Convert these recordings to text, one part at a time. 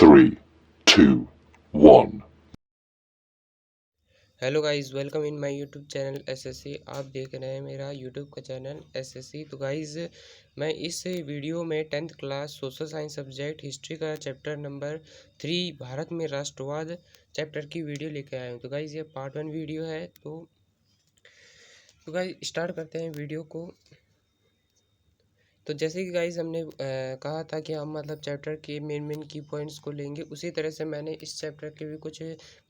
3, 2, 1. Hello guys, welcome in my YouTube channel SSC. आप देख रहे हैं मेरा यूट्यूब का चैनल एसएससी। तो गाइस, मैं इस वीडियो में 10th class social science subject history का चैप्टर नंबर 3 भारत में राष्ट्रवाद चैप्टर की वीडियो लेकर आया हूँ। तो गाइस, ये पार्ट 1 वीडियो है। तो गाइस, स्टार्ट करते हैं वीडियो को। तो जैसे कि गाइस हमने कहा था कि हम मतलब चैप्टर के मेन की पॉइंट्स को लेंगे, उसी तरह से मैंने इस चैप्टर के भी कुछ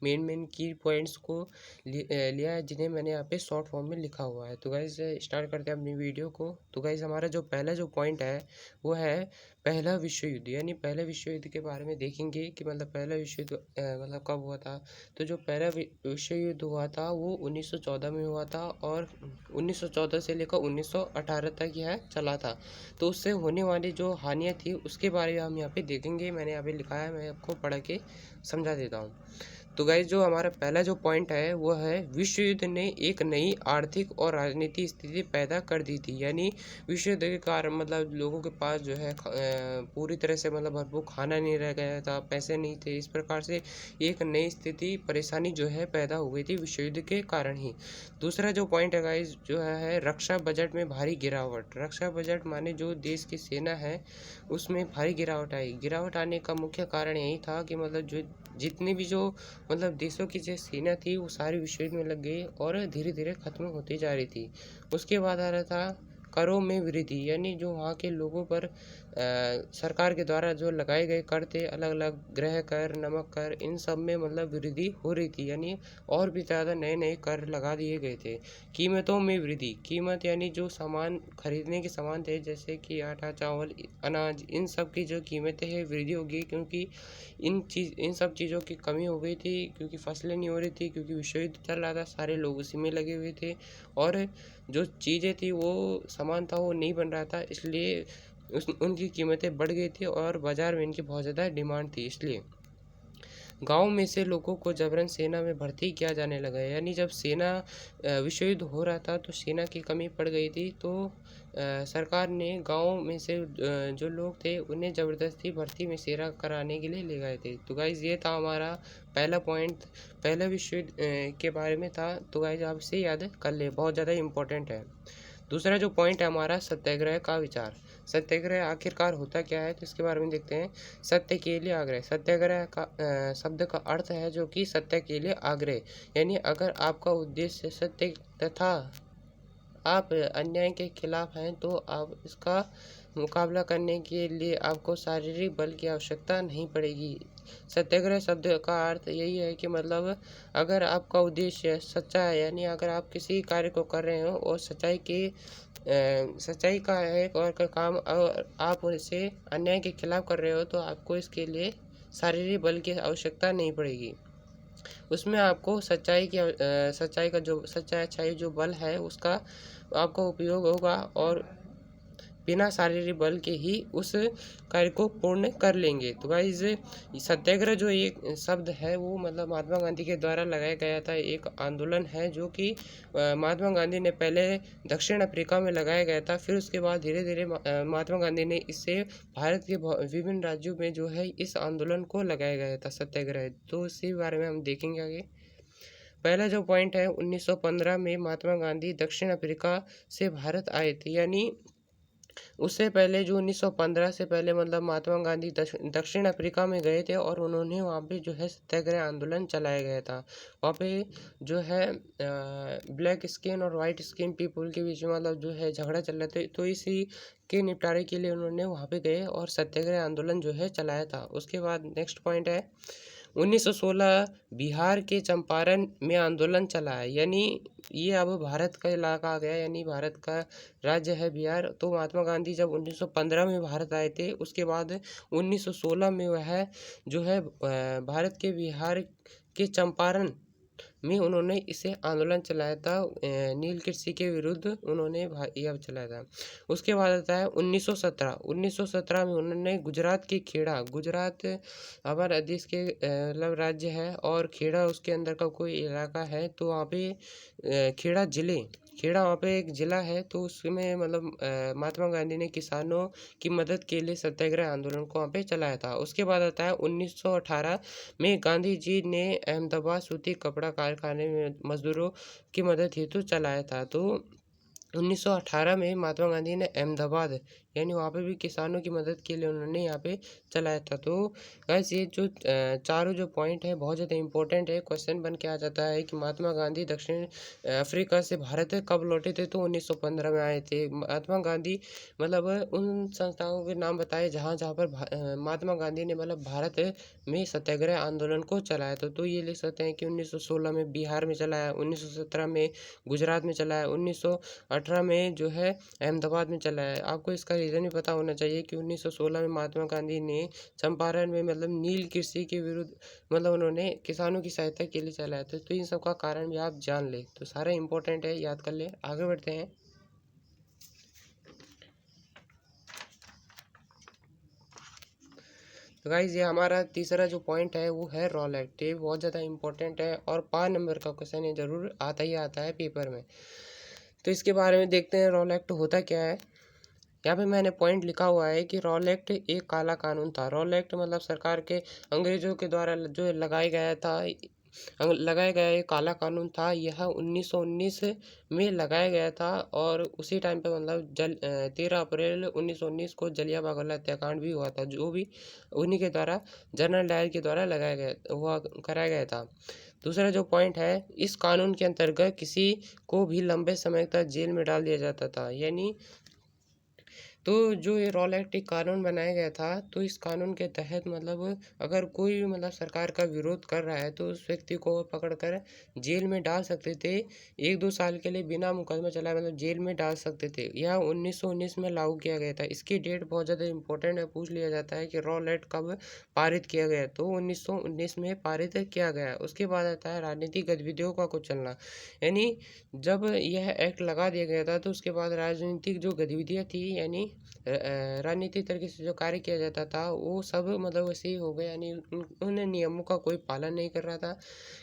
मेन की पॉइंट्स को लिया है, जिन्हें मैंने यहाँ पे शॉर्ट फॉर्म में लिखा हुआ है। तो गाइस, स्टार्ट करते हैं अपनी वीडियो को। तो गाइस, हमारा जो पहला जो पॉइंट है वो है पहला विश्व युद्ध। यानी पहले विश्व युद्ध के बारे में देखेंगे कि मतलब पहला विश्व युद्ध मतलब कब हुआ था। तो जो पहला विश्व युद्ध हुआ था वो 1914 में हुआ था, और 1914 से लेकर 1918 तक यह चला था। तो उससे होने वाली जो हानियाँ थी उसके बारे में हम यहाँ पे देखेंगे। मैंने यहाँ पे लिखा है, मैं आपको पढ़ के समझा देता हूँ। तो गाइस, जो हमारा पहला जो पॉइंट है वो है विश्व युद्ध ने एक नई आर्थिक और राजनीतिक स्थिति पैदा कर दी थी। यानी विश्व युद्ध के कारण मतलब लोगों के पास जो है पूरी तरह से मतलब भरपूर खाना नहीं रह गया था, पैसे नहीं थे। इस प्रकार से एक नई स्थिति परेशानी जो है पैदा हो गई थी विश्व युद्ध के कारण ही। दूसरा जो पॉइंट है गाइस जो है रक्षा बजट में भारी गिरावट। रक्षा बजट माने जो देश की सेना है उसमें भारी गिरावट आई। गिरावट आने का मुख्य कारण यही था कि मतलब जो जितनी भी जो मतलब देशों की जो सेना थी वो सारी विश्व युद्ध में लग गई और धीरे धीरे खत्म होती जा रही थी। उसके बाद आ रहा था करों में वृद्धि। यानी जो वहाँ के लोगों पर सरकार के द्वारा जो लगाए गए कर थे, अलग अलग गृह कर, नमक कर, इन सब में मतलब वृद्धि हो रही थी। यानी और भी ज़्यादा नए नए कर लगा दिए गए थे। कीमतों में वृद्धि। कीमत यानी जो सामान खरीदने के सामान थे, जैसे कि आटा, चावल, अनाज, इन सब की जो कीमतें हैं वृद्धि होगी, क्योंकि इन सब चीज़ों की कमी हो गई थी, क्योंकि फसलें नहीं हो रही थी, क्योंकि विश्व युद्ध चल रहा था, सारे लोग उसी में लगे हुए थे और जो चीज़ें थी वो सामान था वो नहीं बन रहा था, इसलिए उनकी कीमतें बढ़ गई थी और बाज़ार में इनकी बहुत ज़्यादा डिमांड थी। इसलिए गांव में से लोगों को जबरन सेना में भर्ती किया जाने लगा। यानी जब सेना विश्व युद्ध हो रहा था तो सेना की कमी पड़ गई थी, तो सरकार ने गांव में से जो लोग थे उन्हें ज़बरदस्ती भर्ती में सेना कराने के लिए ले गए थे। तो गाइज़, ये था हमारा पहला पॉइंट, पहले विश्व युद्ध के बारे में था। तो गाइज़, आप इसे याद कर ले, बहुत ज़्यादा इम्पोर्टेंट है। दूसरा जो पॉइंट है हमारा सत्याग्रह का विचार। सत्याग्रह आखिरकार होता क्या है तो इसके बारे में देखते हैं। सत्य के लिए आग्रह। सत्याग्रह का शब्द का अर्थ है जो कि सत्य के लिए आग्रह। यानी अगर आपका उद्देश्य सत्य तथा आप अन्याय के खिलाफ हैं तो आप इसका मुकाबला करने के लिए आपको शारीरिक बल की आवश्यकता नहीं पड़ेगी। सत्याग्रह शब्द का अर्थ यही है कि मतलब अगर आपका उद्देश्य सच्चा है, यानी अगर आप किसी कार्य को कर रहे हो और सच्चाई का है और का काम और आप उसे अन्याय के खिलाफ कर रहे हो, तो आपको इसके लिए शारीरिक बल की आवश्यकता नहीं पड़ेगी। उसमें आपको सच्चाई का जो अच्छाई जो बल है उसका आपका उपयोग होगा और बिना शारीरिक बल के ही उस कार्य को पूर्ण कर लेंगे। तो गाइज, सत्याग्रह जो एक शब्द है वो मतलब महात्मा गांधी के द्वारा लगाया गया था, एक आंदोलन है जो कि महात्मा गांधी ने पहले दक्षिण अफ्रीका में लगाया गया था। फिर उसके बाद धीरे धीरे महात्मा गांधी ने इससे भारत के विभिन्न राज्यों में जो है इस आंदोलन को लगाया गया था सत्याग्रह। तो इसी बारे में हम देखेंगे आगे। पहला जो पॉइंट है 1915 में महात्मा गांधी दक्षिण अफ्रीका से भारत आए थे। यानी उससे पहले जो 1915 से पहले मतलब महात्मा गांधी दक्षिण अफ्रीका में गए थे और उन्होंने वहाँ पे जो है सत्याग्रह आंदोलन चलाया गया था। वहाँ पे जो है ब्लैक स्किन और वाइट स्किन पीपल के बीच में मतलब जो है झगड़ा चल रहा था, तो इसी के निपटारे के लिए उन्होंने वहाँ पे गए और सत्याग्रह आंदोलन जो है चलाया था। उसके बाद नेक्स्ट पॉइंट है 1916 बिहार के चंपारण में आंदोलन चला है। यानी ये अब भारत का इलाका आ गया, यानी भारत का राज्य है बिहार। तो महात्मा गांधी जब 1915 में भारत आए थे, उसके बाद 1916 में वह जो है भारत के बिहार के चंपारण में उन्होंने इसे आंदोलन चलाया था। नील कृषि के विरुद्ध उन्होंने यह चलाया था। उसके बाद आता है 1917 में उन्होंने गुजरात के खेड़ा, गुजरात हमारा देश के मतलब राज्य है और खेड़ा उसके अंदर का कोई इलाका है, तो वहाँ पे खेड़ा जिले खेड़ा वहाँ पे एक ज़िला है, तो उसमें मतलब महात्मा गांधी ने किसानों की मदद के लिए सत्याग्रह आंदोलन को वहाँ पे चलाया था। उसके बाद आता है 1918 में गांधी जी ने अहमदाबाद सूती कपड़ा कारखाने में मज़दूरों की मदद हेतु चलाया था। तो 1918 में महात्मा गांधी ने अहमदाबाद यानी वहाँ पे भी किसानों की मदद के लिए उन्होंने यहाँ पे चलाया था। तो गाइस ये जो चारों जो पॉइंट है बहुत ज़्यादा इंपॉर्टेंट है। क्वेश्चन बन के आ जाता है कि महात्मा गांधी दक्षिण अफ्रीका से भारत कब लौटे थे, तो 1915 में आए थे। महात्मा गांधी मतलब उन संस्थाओं के नाम बताए जहाँ जहाँ पर महात्मा गांधी ने मतलब भारत में सत्याग्रह आंदोलन को चलाया था। तो ये लिख सकते हैं कि 1916 में बिहार में चलाया, 1917 में गुजरात में चलाया, 1918 में जो है अहमदाबाद में चला है। आपको इसका रीज़न भी पता होना चाहिए कि 1916 में महात्मा गांधी ने चंपारण में मतलब नील कृषि के विरुद्ध मतलब उन्होंने किसानों की सहायता के लिए चलाया था। तो इन सब का कारण भी आप जान ले, तो सारा इंपॉर्टेंट है, याद कर ले। आगे बढ़ते हैं। तो गाइज ये हमारा तीसरा जो पॉइंट है वो है रॉल एक्ट। ये बहुत ज़्यादा इंपॉर्टेंट है और 5 नंबर का क्वेश्चन ये ज़रूर आता ही आता है पेपर में। तो इसके बारे में देखते हैं रॉल एक्ट होता क्या है। यहाँ पे मैंने पॉइंट लिखा हुआ है कि रॉल एक्ट एक काला कानून था। रॉल एक्ट मतलब सरकार के अंग्रेजों के द्वारा जो लगाया गया एक काला कानून था। यह 1919 में लगाया गया था और उसी टाइम पे मतलब 13 अप्रैल 1919 को जलियांवाला बाग हत्याकांड भी हुआ था, जो भी उन्हीं के द्वारा जनरल डायर के द्वारा लगाया गया हुआ कराया गया था। दूसरा जो पॉइंट है, इस कानून के अंतर्गत किसी को भी लंबे समय तक जेल में डाल दिया जाता था। यानी तो जो ये रॉल एक्ट एक कानून बनाया गया था, तो इस कानून के तहत मतलब अगर कोई भी मतलब सरकार का विरोध कर रहा है तो उस व्यक्ति को पकड़कर जेल में डाल सकते थे। 1-2 साल के लिए बिना मुकदमा चलाए मतलब जेल में डाल सकते थे। यह 1919 में लागू किया गया था। इसकी डेट बहुत ज़्यादा इंपॉर्टेंट है, पूछ लिया जाता है कि रॉल एक्ट कब पारित किया गया, तो 1919 में पारित किया गया। उसके बाद आता है राजनीतिक गतिविधियों का कुछ चलना। यानी जब यह एक्ट लगा दिया गया था तो उसके बाद राजनीतिक जो गतिविधियाँ थी, यानी राजनीतिक तरीके से जो कार्य किया जाता था वो सब मतलब वैसे ही हो गया। यानी उन नियमों का कोई पालन नहीं कर रहा था,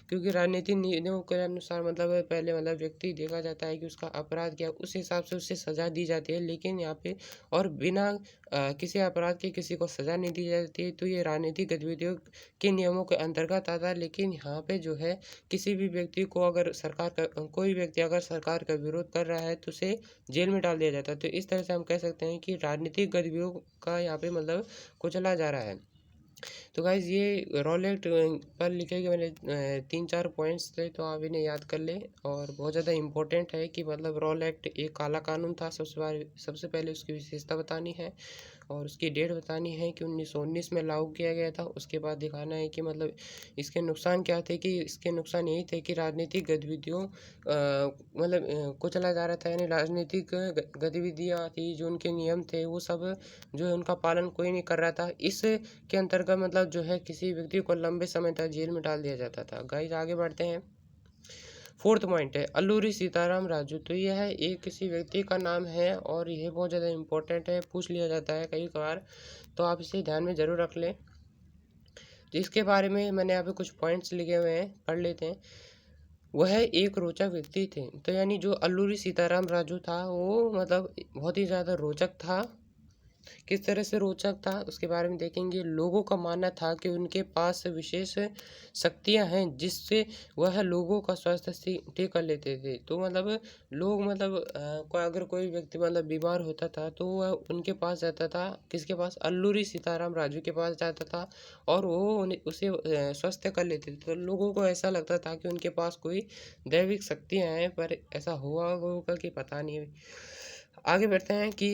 क्योंकि राजनीतिक नियमों के अनुसार मतलब पहले मतलब व्यक्ति देखा जाता है कि उसका अपराध क्या, उस हिसाब से उसे सज़ा दी जाती है। लेकिन यहाँ पे और बिना किसी अपराध के किसी को सज़ा नहीं दी जाती है, तो ये राजनीतिक गतिविधियों के नियमों के अंतर्गत आता है। लेकिन यहाँ पे जो है किसी भी व्यक्ति को अगर सरकार का कोई व्यक्ति अगर सरकार का विरोध कर रहा है तो उसे जेल में डाल दिया जाता है। तो इस तरह से हम कह सकते हैं कि राजनीतिक गतिविधियों का यहाँ पे मतलब कुचला जा रहा है। तो गाइज़ ये रॉल एक्ट पर लिखे गए मैंने 3-4 पॉइंट्स थे, तो आप इन्हें याद कर लें। और बहुत ज़्यादा इंपॉर्टेंट है कि मतलब रॉल एक्ट एक काला कानून था। सबसे पहले उसकी विशेषता बतानी है और उसकी डेट बतानी है कि 1919 में लागू किया गया था। उसके बाद दिखाना है कि मतलब इसके नुकसान क्या थे, कि इसके नुकसान यही थे कि राजनीतिक गतिविधियों मतलब कुचला जा रहा था। यानी राजनीतिक गतिविधियाँ थी, जो उनके नियम थे वो सब जो है उनका पालन कोई नहीं कर रहा था। इसके अंतर्गत मतलब जो है किसी व्यक्ति को लंबे समय तक जेल में डाल दिया जाता था। गाइस आगे बढ़ते हैं। 4th पॉइंट है अल्लूरी सीताराम राजू। तो यह एक किसी व्यक्ति का नाम है और यह बहुत ज़्यादा इंपॉर्टेंट है, पूछ लिया जाता है कई बार, तो आप इसे ध्यान में ज़रूर रख लें। तो इसके बारे में मैंने यहाँ पे कुछ पॉइंट्स लिखे हुए हैं, पढ़ लेते हैं। वह एक रोचक व्यक्ति थे। तो यानी जो अल्लूरी सीताराम राजू था वो मतलब बहुत ही ज़्यादा रोचक था। किस तरह से रोचक था उसके बारे में देखेंगे। लोगों का मानना था कि उनके पास विशेष शक्तियां हैं जिससे वह लोगों का स्वास्थ्य ठीक कर लेते थे। तो मतलब लोग मतलब अगर कोई व्यक्ति मतलब बीमार होता था तो वह उनके पास जाता था, किसके पास, अल्लूरी सीताराम राजू के पास जाता था और वो उसे स्वस्थ कर लेते थे। तो लोगों को ऐसा लगता था कि उनके पास कोई दैविक शक्तियाँ हैं, पर ऐसा हुआ होगा कि पता नहीं। आगे बढ़ते हैं कि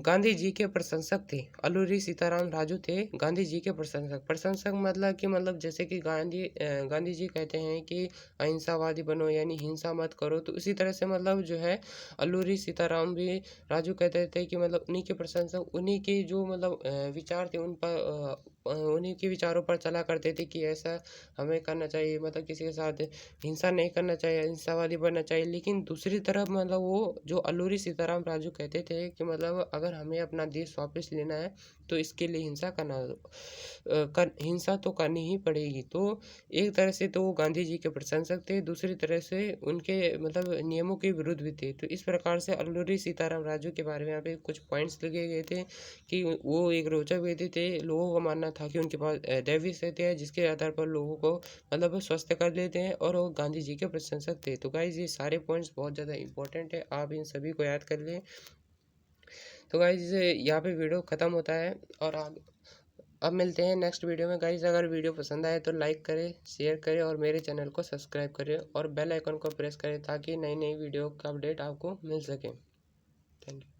गांधी जी के प्रशंसक थे। अल्लूरी सीताराम राजू थे गांधी जी के प्रशंसक। प्रशंसक मतलब कि मतलब जैसे कि गांधी जी कहते हैं कि अहिंसावादी बनो, यानी हिंसा मत करो। तो इसी तरह से मतलब जो है अल्लूरी सीताराम भी राजू कहते थे कि मतलब उन्हीं के प्रशंसक, उन्हीं के जो मतलब विचार थे उन पर उन्हीं के विचारों पर चला करते थे कि ऐसा हमें करना चाहिए, मतलब किसी के साथ हिंसा नहीं करना चाहिए, अहिंसावादी बनना चाहिए। लेकिन दूसरी तरफ मतलब वो जो अल्लूरी सीताराम राजू कहते थे कि मतलब अगर हमें अपना देश वापस लेना है तो इसके लिए हिंसा तो करनी ही पड़ेगी। तो एक तरह से तो वो गांधी जी के प्रशंसक थे, दूसरी तरह से उनके मतलब नियमों के विरुद्ध भी थे। तो इस प्रकार से अल्लूरी सीताराम राजू के बारे में यहाँ पे कुछ पॉइंट्स लिखे गए थे कि वो एक रोचक व्यक्ति थे। लोगों का मानना था कि उनके पास दैवीय शक्ति है, जिसके आधार पर लोगों को मतलब स्वस्थ कर लेते हैं, और वो गांधी जी के प्रशंसक थे। तो गाइज ये सारे पॉइंट्स बहुत ज़्यादा इंपॉर्टेंट है, आप इन सभी को याद कर लें। तो गाइज यहाँ पे वीडियो ख़त्म होता है, और अब मिलते हैं नेक्स्ट वीडियो में। गाइज अगर वीडियो पसंद आए तो लाइक करें, शेयर करें, और मेरे चैनल को सब्सक्राइब करें, और बेल आइकन को प्रेस करें ताकि नई नई वीडियो का अपडेट आपको मिल सके। Thank you.